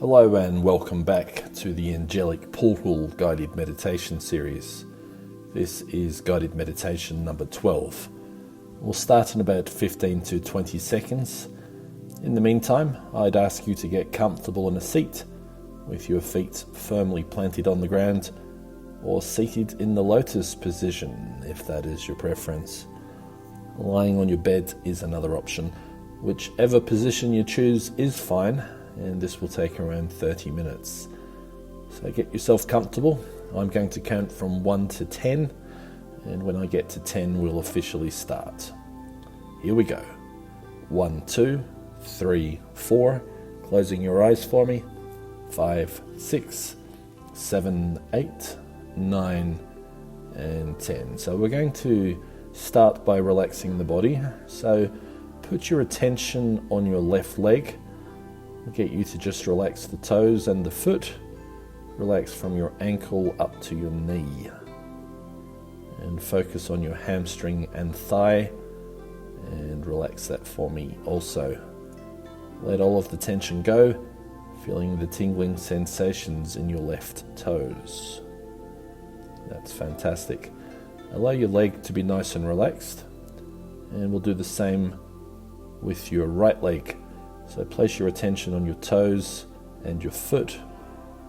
Hello and welcome back to the Angelic Portal Guided Meditation series. This is guided meditation number 12. We'll start in about 15 to 20 seconds. In the meantime, I'd ask you to get comfortable in a seat with your feet firmly planted on the ground or seated in the lotus position if that is your preference. Lying on your bed is another option. Whichever position you choose is fine, and this will take around 30 minutes. So get yourself comfortable. I'm going to count from 1 to 10, and when I get to 10 we'll officially start. Here we go. 1, 2, 3, 4. Closing your eyes for me. 5, 6, 7, 8, 9, and 10. So we're going to start by relaxing the body. So put your attention on your left leg. Get you to just relax the toes and the foot. Relax from your ankle up to your knee. And focus on your hamstring and thigh. And relax that for me also. Let all of the tension go, feeling the tingling sensations in your left toes. That's fantastic. Allow your leg to be nice and relaxed. And we'll do the same with your right leg. So place your attention on your toes and your foot,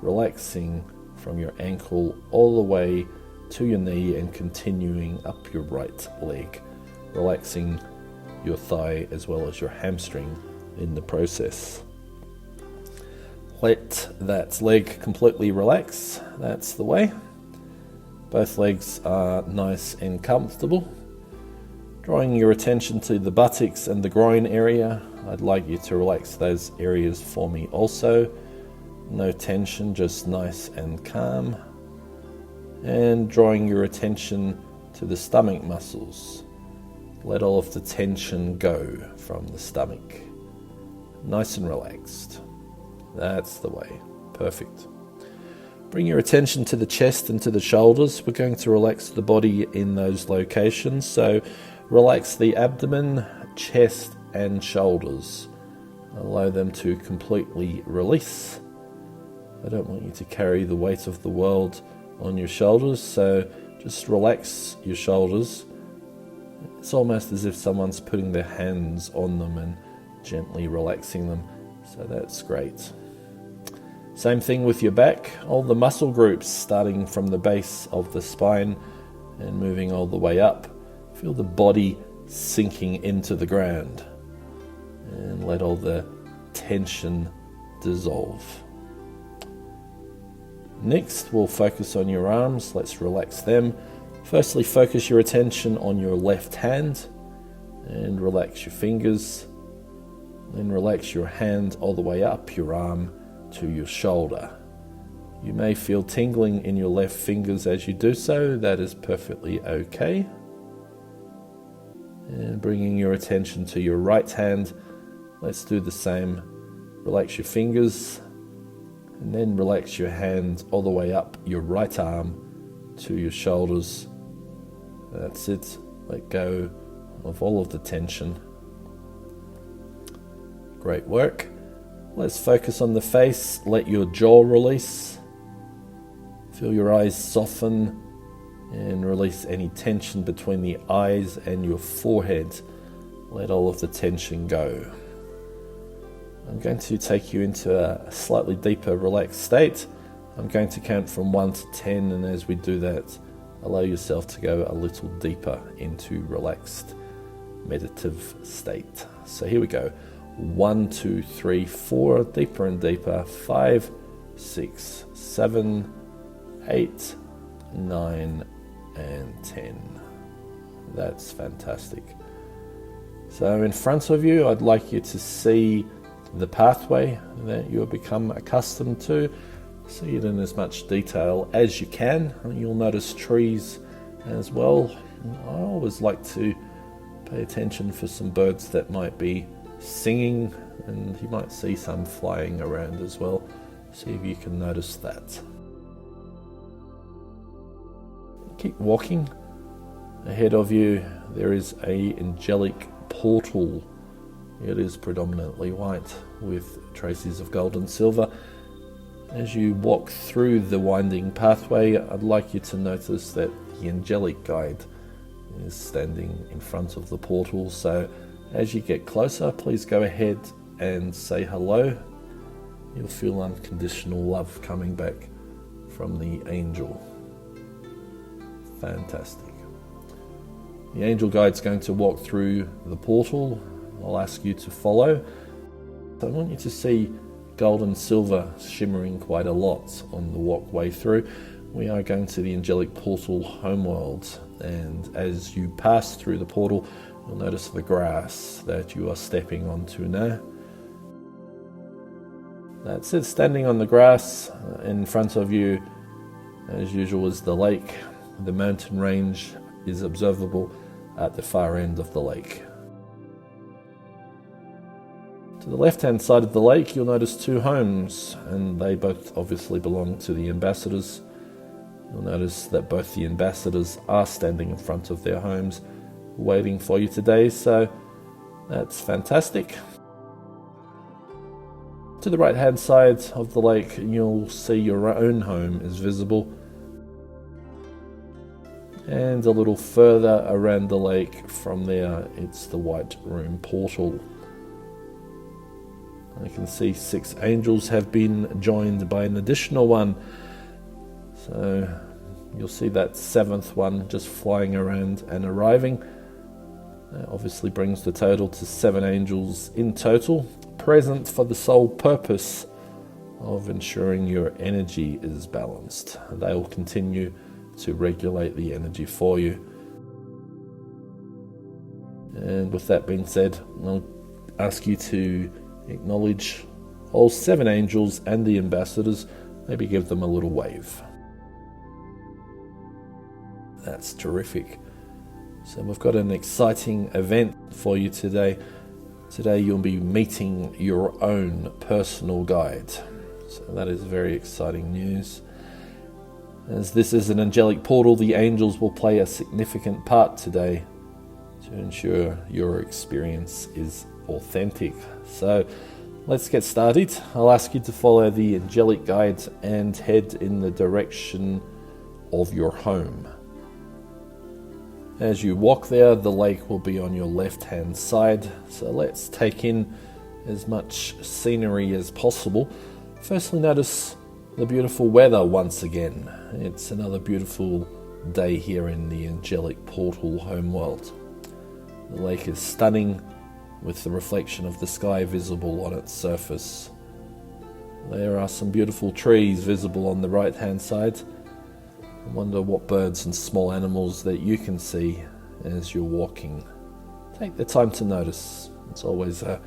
relaxing from your ankle all the way to your knee and continuing up your right leg, relaxing your thigh as well as your hamstring in the process. Let that leg completely relax. That's the way. Both legs are nice and comfortable. Drawing your attention to the buttocks and the groin area, I'd like you to relax those areas for me also. No tension, just nice and calm. And drawing your attention to the stomach muscles. Let all of the tension go from the stomach. Nice and relaxed. That's the way. Perfect. Bring your attention to the chest and to the shoulders. We're going to relax the body in those locations. So relax the abdomen, chest and shoulders. Allow them to completely release. I don't want you to carry the weight of the world on your shoulders, so just relax your shoulders. It's almost as if someone's putting their hands on them and gently relaxing them, so that's great. Same thing with your back, all the muscle groups starting from the base of the spine and moving all the way up. Feel the body sinking into the ground and let all the tension dissolve. Next, we'll focus on your arms. Let's relax them. Firstly, focus your attention on your left hand and relax your fingers. Then relax your hand all the way up your arm to your shoulder. You may feel tingling in your left fingers as you do so. That is perfectly okay. And bringing your attention to your right hand, let's do the same. Relax your fingers and then relax your hand all the way up your right arm to your shoulders. That's it. Let go of all of the tension. Great work. Let's focus on the face. Let your jaw release. Feel your eyes soften and release any tension between the eyes and your forehead. Let all of the tension go. I'm going to take you into a slightly deeper relaxed state. I'm going to count from 1 to 10, and as we do that, allow yourself to go a little deeper into relaxed meditative state. So here we go. 1, 2, 3, 4, deeper and deeper. 5, 6, 7, 8, 9, and 10. That's fantastic. So in front of you, I'd like you to see the pathway that you have become accustomed to. See it in as much detail as you can. You'll notice trees as well. I always like to pay attention for some birds that might be singing, and you might see some flying around as well. See if you can notice that. Keep walking. Ahead of you there is an angelic portal It is predominantly white with traces of gold and silver, As you walk through the winding pathway, I'd like you to notice that the angelic guide is standing in front of the portal. So as you get closer, please go ahead and say hello. You'll feel unconditional love coming back from the angel. Fantastic. The angel guide's going to walk through the portal. I'll ask you to follow. I want you to see gold and silver shimmering quite a lot on the walkway through. We are going to the angelic portal homeworld, and as you pass through the portal, you'll notice the grass that you are stepping onto now. That's it, standing on the grass. In front of you, as usual, is the lake. The mountain range is observable at the far end of the lake. To the left-hand side of the lake, you'll notice two homes, and they both obviously belong to the ambassadors. You'll notice that both the ambassadors are standing in front of their homes, waiting for you today, so that's fantastic. To the right-hand side of the lake, you'll see your own home is visible. And a little further around the lake from there, it's the White Room portal. I can see 6 angels have been joined by an additional one. So you'll see that 7th one just flying around and arriving. That obviously brings the total to 7 angels in total, present for the sole purpose of ensuring your energy is balanced. They will continue to regulate the energy for you. And with that being said, I'll ask you to acknowledge all 7 angels and the ambassadors. Maybe give them a little wave. That's terrific. So we've got an exciting event for you today. Today you'll be meeting your own personal guide. So that is very exciting news. As this is an angelic portal, the angels will play a significant part today to ensure your experience is authentic. So let's get started. I'll ask you to follow the angelic guide and head in the direction of your home. As you walk there, the lake will be on your left-hand side. So let's take in as much scenery as possible. Firstly, notice the beautiful weather once again. It's another beautiful day here in the angelic portal homeworld. The lake is stunning, with the reflection of the sky visible on its surface. There are some beautiful trees visible on the right-hand side. I wonder what birds and small animals that you can see as you're walking. Take the time to notice. It's always a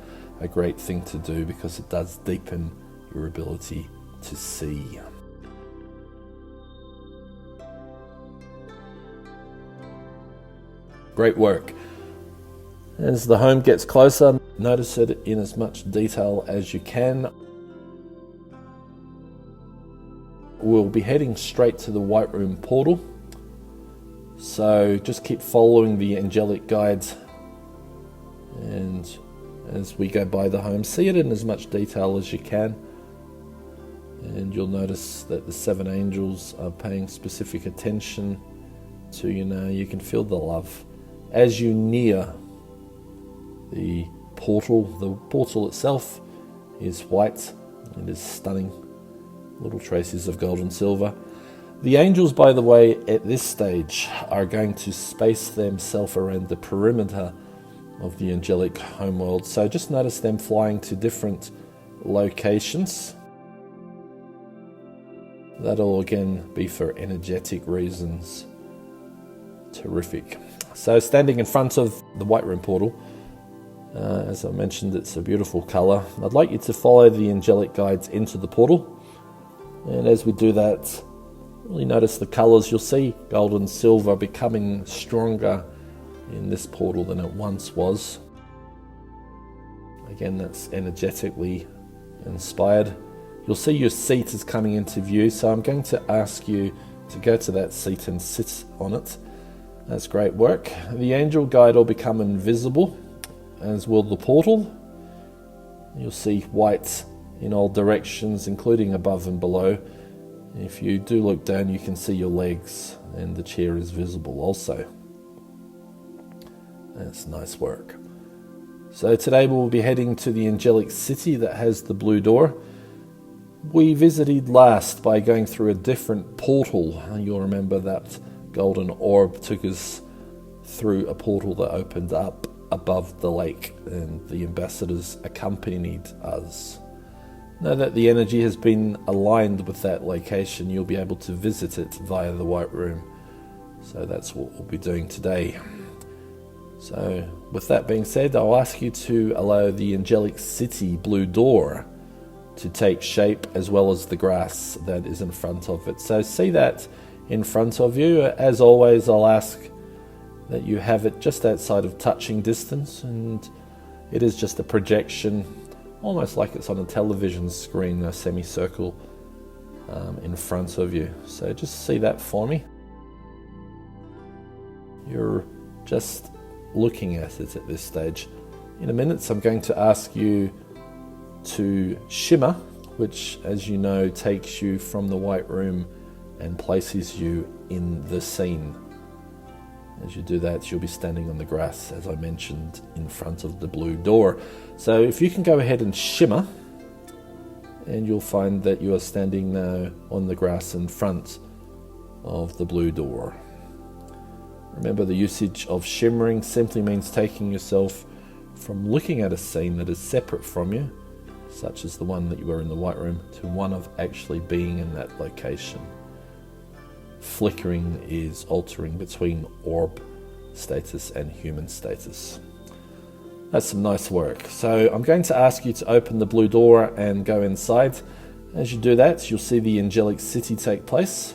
great thing to do because it does deepen your ability to see. Great work. As the home gets closer, notice it in as much detail as you can. We'll be heading straight to the White Room portal. So just keep following the angelic guides. And as we go by the home, see it in as much detail as you can. And you'll notice that the 7 angels are paying specific attention to you now. You can feel the love. As you near the portal itself is white. It is stunning. Little traces of gold and silver. The angels, by the way, at this stage are going to space themselves around the perimeter of the angelic homeworld. So just notice them flying to different locations. That'll again be for energetic reasons. Terrific. So standing in front of the White Room portal, as I mentioned, it's a beautiful colour. I'd like you to follow the angelic guides into the portal. And as we do that, really notice the colours. You'll see gold and silver becoming stronger in this portal than it once was. Again, that's energetically inspired. You'll see your seat is coming into view, so I'm going to ask you to go to that seat and sit on it. That's great work. The angel guide will become invisible, as will the portal. You'll see white in all directions, including above and below. If you do look down, you can see your legs, and the chair is visible also. That's nice work. So today we'll be heading to the angelic city that has the blue door. We visited last by going through a different portal. You'll remember that golden orb took us through a portal that opened up above the lake, and the ambassadors accompanied us. Now that the energy has been aligned with that location, you'll be able to visit it via the White Room. So that's what we'll be doing today. So with that being said, I'll ask you to allow the angelic city blue door to take shape, as well as the grass that is in front of it. So see that in front of you. As always, I'll ask that you have it just outside of touching distance, and it is just a projection, almost like it's on a television screen, a semicircle in front of you. So just see that for me. You're just looking at it at this stage. In a minute, I'm going to ask you to shimmer, which, as you know, takes you from the White Room and places you in the scene. As you do that, you'll be standing on the grass, as I mentioned, in front of the blue door. So if you can go ahead and shimmer, and you'll find that you are standing now on the grass in front of the blue door. Remember, the usage of shimmering simply means taking yourself from looking at a scene that is separate from you, such as the one that you were in the White Room, to one of actually being in that location. Flickering is altering between orb status and human status. That's some nice work. So I'm going to ask you to open the blue door and go inside. As you do that, you'll see the angelic city take place.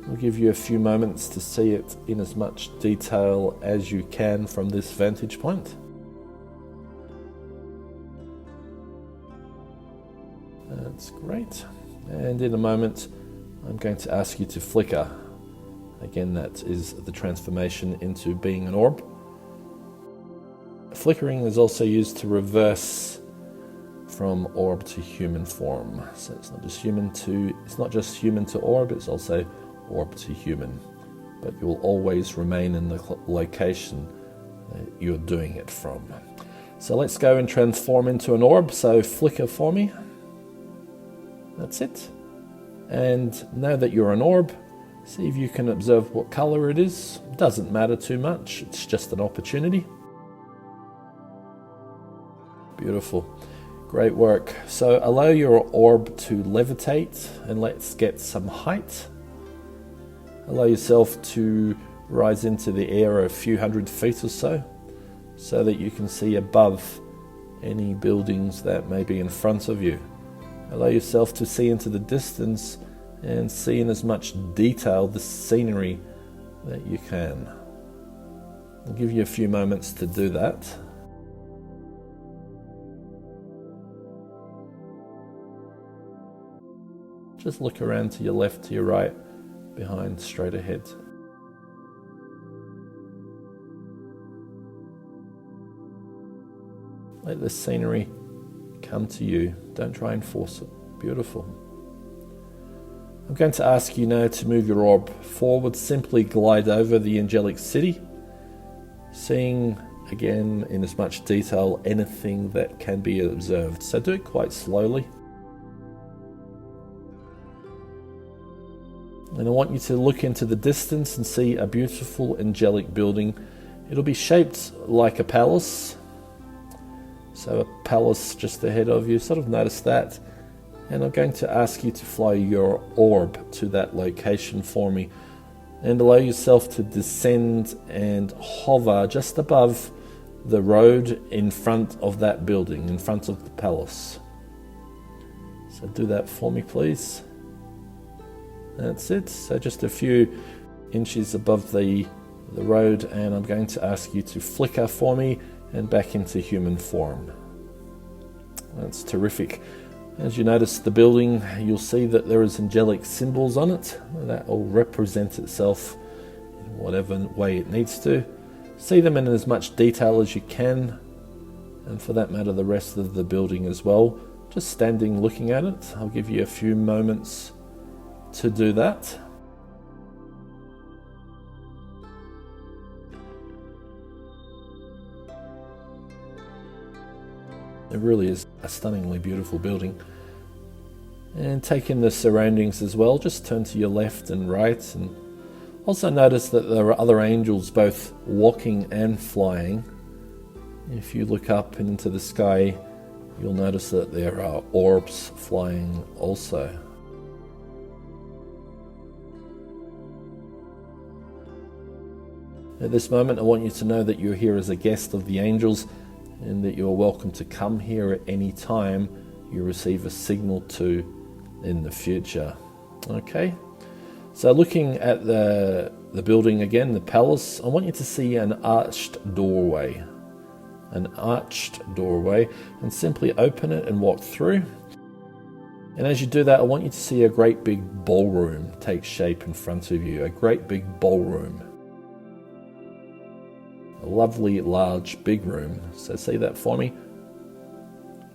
I'll give you a few moments to see it in as much detail as you can from this vantage point. That's great. And in a moment, I'm going to ask you to flicker. Again, that is the transformation into being an orb. Flickering is also used to reverse from orb to human form. So it's not just human to orb, it's also orb to human. But you will always remain in the location that you're doing it from. So let's go and transform into an orb. So flicker for me. That's it. And now that you're an orb, see if you can observe what color it is. It doesn't matter too much, it's just an opportunity. Beautiful. Great work. So allow your orb to levitate, and let's get some height. Allow yourself to rise into the air a few hundred feet or so that you can see above any buildings that may be in front of you. Allow yourself to see into the distance and see in as much detail the scenery that you can. I'll give you a few moments to do that. Just look around to your left, to your right, behind, straight ahead. Let the scenery come to you. Don't try and force it. Beautiful. I'm going to ask you now to move your orb forward. Simply glide over the angelic city, seeing again in as much detail anything that can be observed. So do it quite slowly. And I want you to look into the distance and see a beautiful angelic building. It'll be shaped like a palace. So a palace just ahead of you, sort of notice that. And I'm going to ask you to fly your orb to that location for me. And allow yourself to descend and hover just above the road in front of that building, in front of the palace. So do that for me, please. That's it. So just a few inches above the road, and I'm going to ask you to flicker for me and back into human form. That's terrific. As you notice the building, you'll see that there is angelic symbols on it. That will represent itself in whatever way it needs to. See them in as much detail as you can, and for that matter the rest of the building as well. just standing looking at it. I'll give you a few moments to do that. It really is a stunningly beautiful building. And take in the surroundings as well. Just turn to your left and right, and also notice that there are other angels both walking and flying. If you look up into the sky, you'll notice that there are orbs flying also. At this moment, I want you to know that you're here as a guest of the angels, and that you're welcome to come here at any time you receive a signal to in the future. Okay, so looking at the building again, the palace, I want you to see an arched doorway. An arched doorway, and simply open it and walk through. And as you do that, I want you to see a great big ballroom take shape in front of you. A great big ballroom. A lovely, large, big room. So see that for me.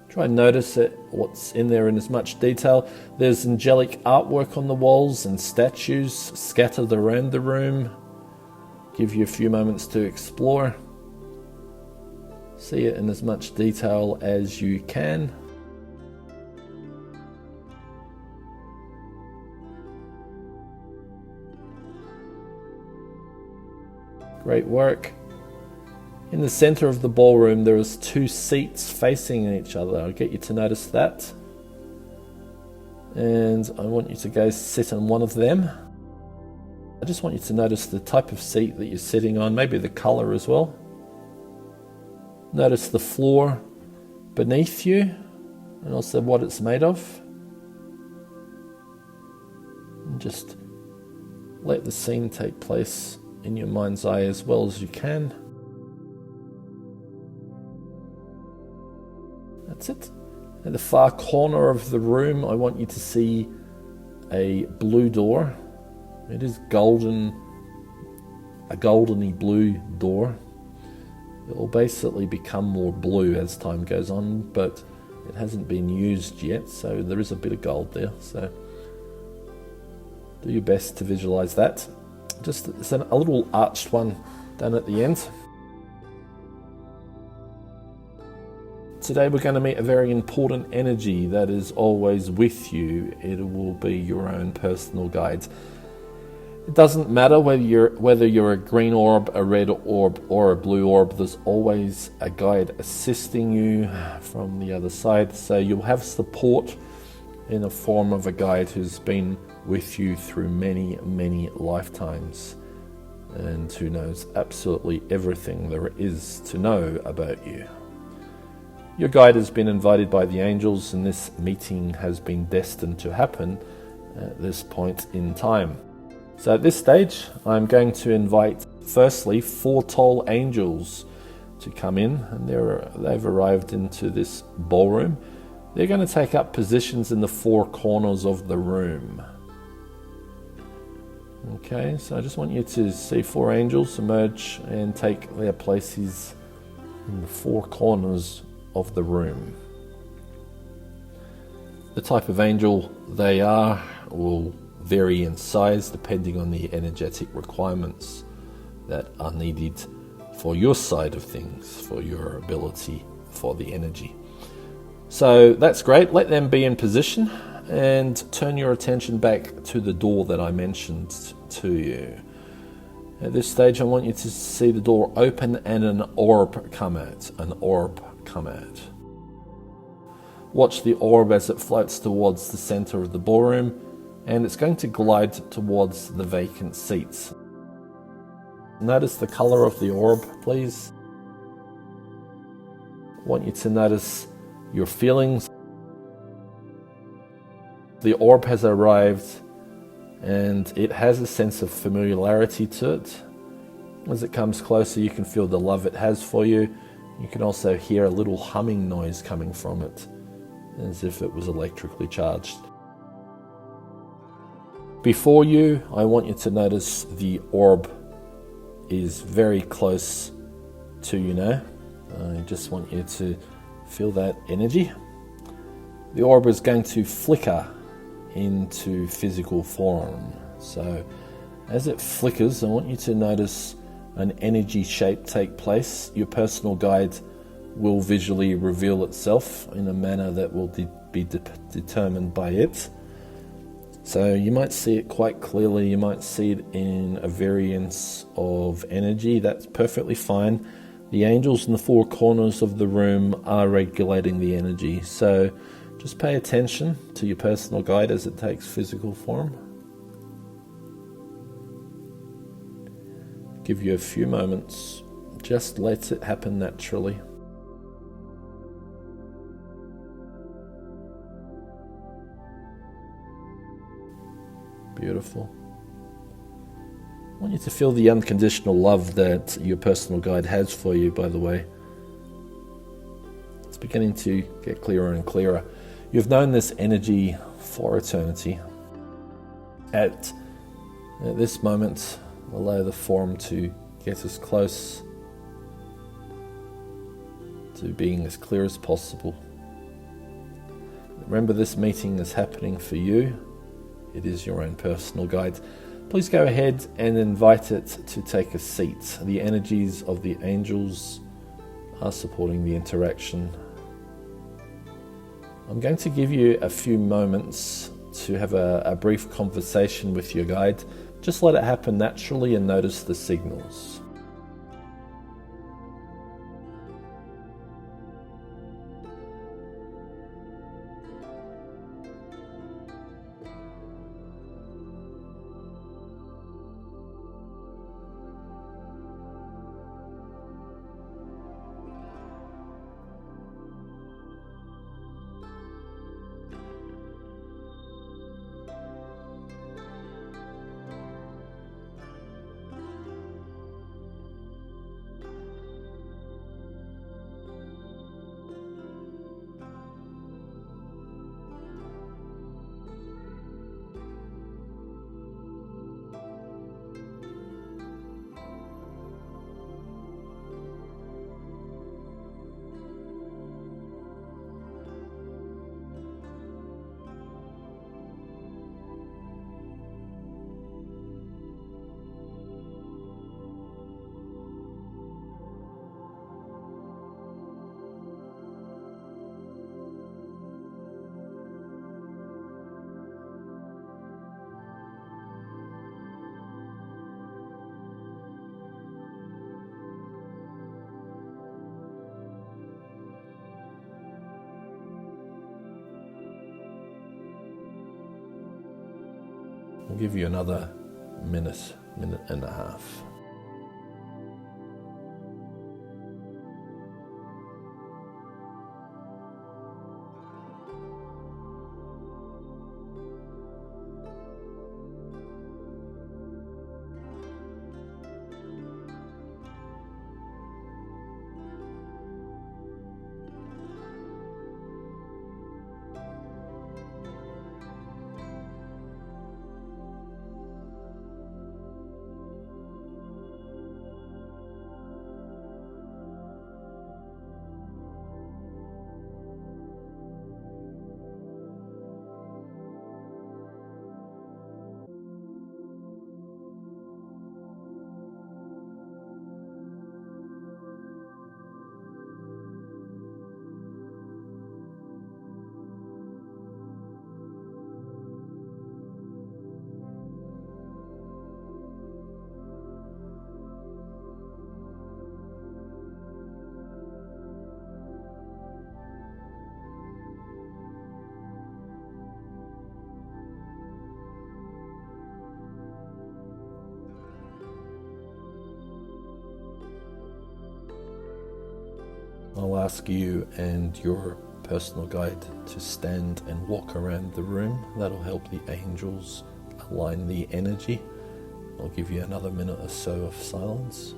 Try and notice it, what's in there in as much detail. There's angelic artwork on the walls and statues scattered around the room. Give you a few moments to explore. See it in as much detail as you can. Great work. In the center of the ballroom, there is 2 seats facing each other. I'll get you to notice that. And I want you to go sit on one of them. I just want you to notice the type of seat that you're sitting on, maybe the color as well. Notice the floor beneath you, and also what it's made of. And just let the scene take place in your mind's eye as well as you can. That's it. At the far corner of the room, I want you to see a blue door. It is golden, a goldeny blue door. It will basically become more blue as time goes on, but it hasn't been used yet, so there is a bit of gold there. So do your best to visualize that. Just it's a little arched one down at the end. Today we're going to meet a very important energy that is always with you. It will be your own personal guide. It doesn't matter whether you're a green orb, a red orb, or a blue orb. There's always a guide assisting you from the other side. So you'll have support in the form of a guide who's been with you through many, many lifetimes, and who knows absolutely everything there is to know about you. Your guide has been invited by the angels, and this meeting has been destined to happen at this point in time. So at this stage, I'm going to invite, firstly, 4 tall angels to come in, and they've arrived into this ballroom. They're going to take up positions in the 4 corners of the room. Okay, so I just want you to see 4 angels emerge and take their places in the 4 corners of the room. The type of angel they are will vary in size depending on the energetic requirements that are needed for your side of things, for your ability, for the energy. So that's great. Let them be in position and turn your attention back to the door that I mentioned to you. At this stage, I want you to see the door open and an orb come out. Watch the orb as it floats towards the center of the ballroom, and it's going to glide towards the vacant seats. Notice the color of the orb, please. I want you to notice your feelings. The orb has arrived, and it has a sense of familiarity to it. As it comes closer, you can feel the love it has for you. You can also hear a little humming noise coming from it, as if it was electrically charged. Before you, I want you to notice the orb is very close to you now. I just want you to feel that energy. the orb is going to flicker into physical form. So as it flickers, I want you to notice an energy shape take place. Your personal guide will visually reveal itself in a manner that will be determined by it. So you might see it quite clearly, you might see it in a variance of energy. That's perfectly fine. The angels in the four corners of the room are regulating the energy. So just pay attention to your personal guide as it takes physical form. Give you a few moments. Just let it happen naturally. Beautiful. I want you to feel the unconditional love that your personal guide has for you, by the way. It's beginning to get clearer and clearer. You've known this energy for eternity. At this moment, allow the form to get as close to being as clear as possible. Remember, this meeting is happening for you. It is your own personal guide. Please go ahead and invite it to take a seat. The energies of the angels are supporting the interaction. I'm going to give you a few moments to have a brief conversation with your guide. Just let it happen naturally and notice the signals. I'll give you another minute and a half. I'll ask you and your personal guide to stand and walk around the room. That'll help the angels align the energy. I'll give you another minute or so of silence.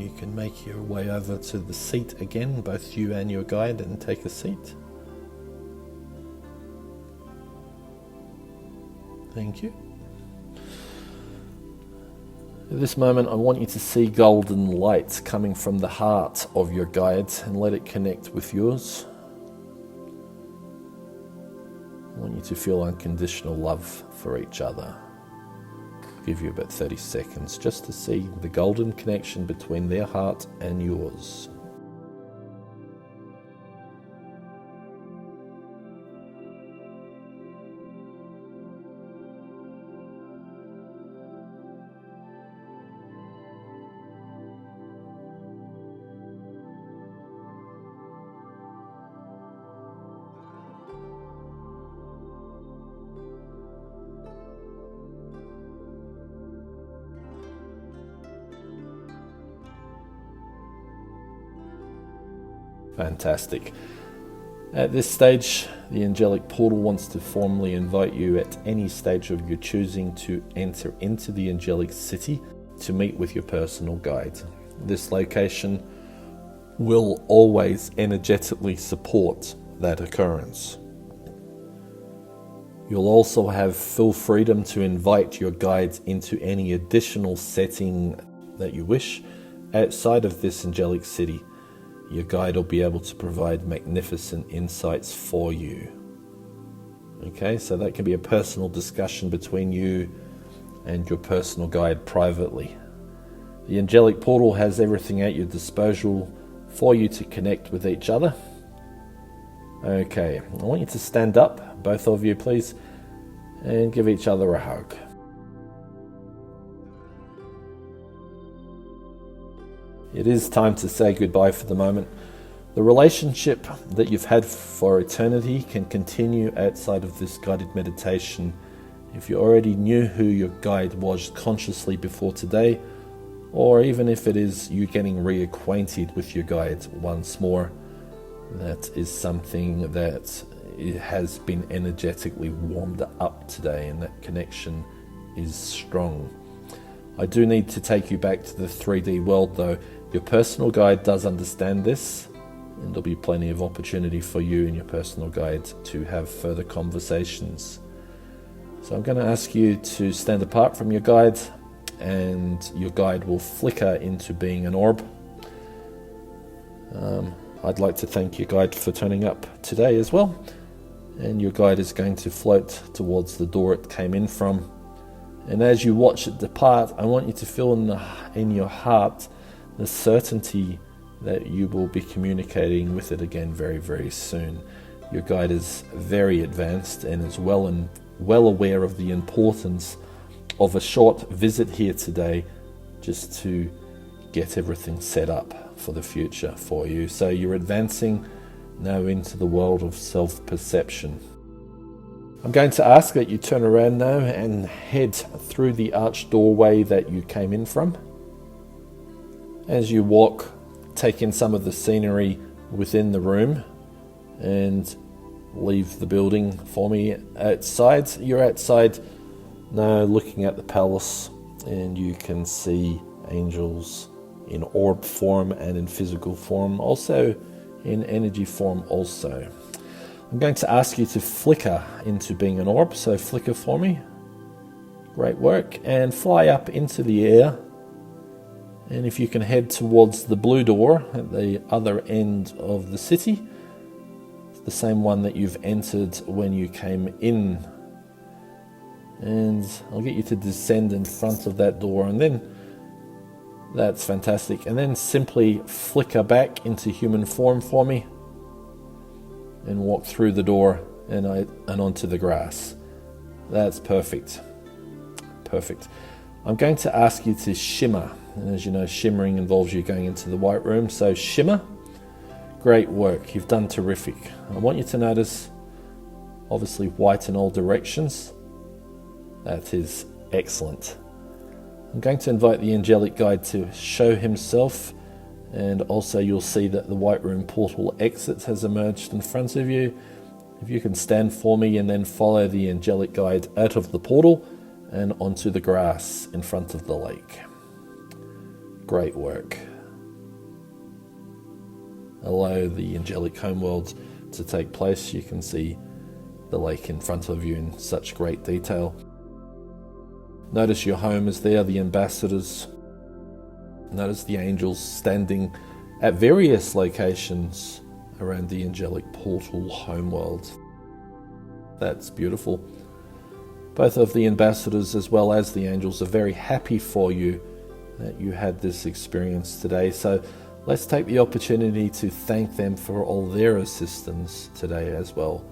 you can make your way over to the seat again, both you and your guide, and take a seat. Thank you. At this moment, I want you to see golden light coming from the heart of your guide and let it connect with yours. I want you to feel unconditional love for each other. I'll give you about 30 seconds just to see the golden connection between their heart and yours. Fantastic. At this stage, the angelic portal wants to formally invite you at any stage of your choosing to enter into the angelic city to meet with your personal guide. This location will always energetically support that occurrence. You'll also have full freedom to invite your guides into any additional setting that you wish outside of this angelic city. Your guide will be able to provide magnificent insights for you. Okay, so that can be a personal discussion between you and your personal guide privately. The angelic portal has everything at your disposal for you to connect with each other. Okay, I want you to stand up, both of you please, and give each other a hug. It is time to say goodbye for the moment. The relationship that you've had for eternity can continue outside of this guided meditation. If you already knew who your guide was consciously before today, or even if it is you getting reacquainted with your guide once more, that is something that it has been energetically warmed up today, and that connection is strong. I do need to take you back to the 3D world though. Your personal guide does understand this, and there'll be plenty of opportunity for you and your personal guide to have further conversations. So I'm going to ask you to stand apart from your guide, and your guide will flicker into being an orb. I'd like to thank your guide for turning up today as well, and your guide is going to float towards the door it came in from. And as you watch it depart, I want you to feel in your heart the certainty that you will be communicating with it again very, very soon. Your guide is very advanced and is well aware of the importance of a short visit here today, just to get everything set up for the future for you. So you're advancing now into the world of self-perception. I'm going to ask that you turn around now and head through the arched doorway that you came in from. As you walk, take in some of the scenery within the room and leave the building for me outside. You're outside now looking at the palace, and you can see angels in orb form and in physical form, also in energy form also. I'm going to ask you to flicker into being an orb, so flicker for me. Great work. And fly up into the air. And if you can head towards the blue door at the other end of the city, it's the same one that you've entered when you came in. And I'll get you to descend in front of that door, and then that's fantastic. And then simply flicker back into human form for me and walk through the door and onto the grass. That's perfect. Perfect. I'm going to ask you to shimmer. And as you know, shimmering involves you going into the white room. So shimmer. Great work. You've done terrific. I want you to notice, obviously, white in all directions. That is excellent. I'm going to invite the angelic guide to show himself, and also you'll see that the white room portal exit has emerged in front of you. If you can stand for me and then follow the angelic guide out of the portal and onto the grass in front of the lake. Great work. allow the angelic homeworld to take place. You can see the lake in front of you in such great detail. Notice your home is there, the ambassadors. Notice the angels standing at various locations around the angelic portal homeworld. That's beautiful. Both of the ambassadors as well as the angels are very happy for you that you had this experience today. So let's take the opportunity to thank them for all their assistance today as well.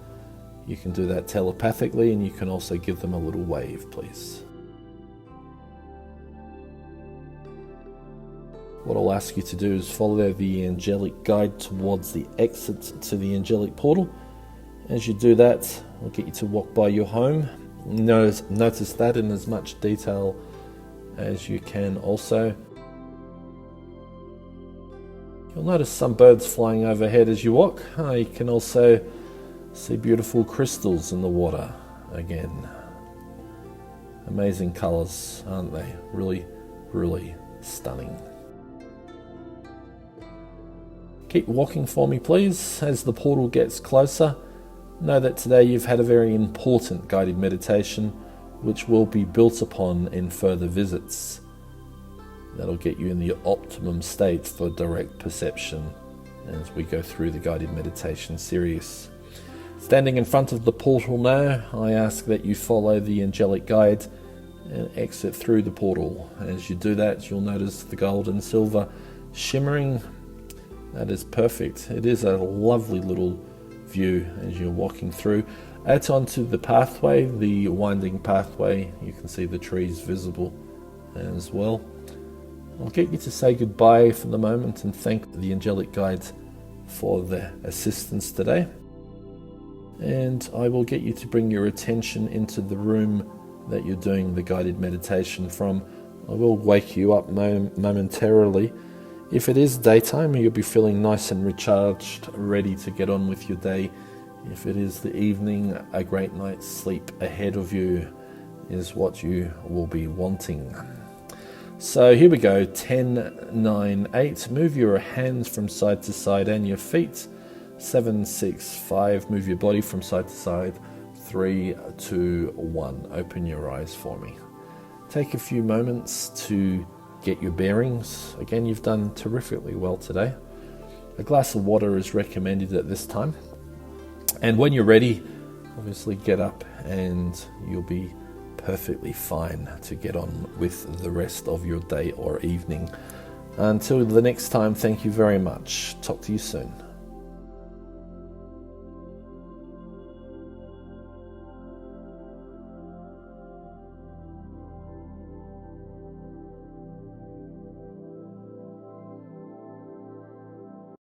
You can do that telepathically, and you can also give them a little wave, please. What I'll ask you to do is follow the angelic guide towards the exit to the angelic portal. As you do that, I'll get you to walk by your home. Notice that in as much detail as you can also. You'll notice some birds flying overhead as you walk. You can also see beautiful crystals in the water again. Amazing colours, aren't they? Really, really stunning. Keep walking for me, please, as the portal gets closer. Know that today you've had a very important guided meditation, which will be built upon in further visits. That'll get you in the optimum state for direct perception as we go through the guided meditation series. Standing in front of the portal now, I ask that you follow the angelic guide and exit through the portal. As you do that, you'll notice the gold and silver shimmering. That is perfect. It is a lovely little view as you're walking through. Out onto the pathway, the winding pathway. You can see the trees visible as well. I'll get you to say goodbye for the moment and thank the angelic guide for their assistance today. And I will get you to bring your attention into the room that you're doing the guided meditation from. I will wake you up momentarily. If it is daytime, you'll be feeling nice and recharged, ready to get on with your day. If it is the evening, a great night's sleep ahead of you is what you will be wanting. So here we go, 10, 9, 8. Move your hands from side to side and your feet. 7, 6, 5. Move your body from side to side. 3, 2, 1. Open your eyes for me. Take a few moments to get your bearings. Again, you've done terrifically well today. A glass of water is recommended at this time. And when you're ready, obviously get up and you'll be perfectly fine to get on with the rest of your day or evening. Until the next time, thank you very much. Talk to you soon.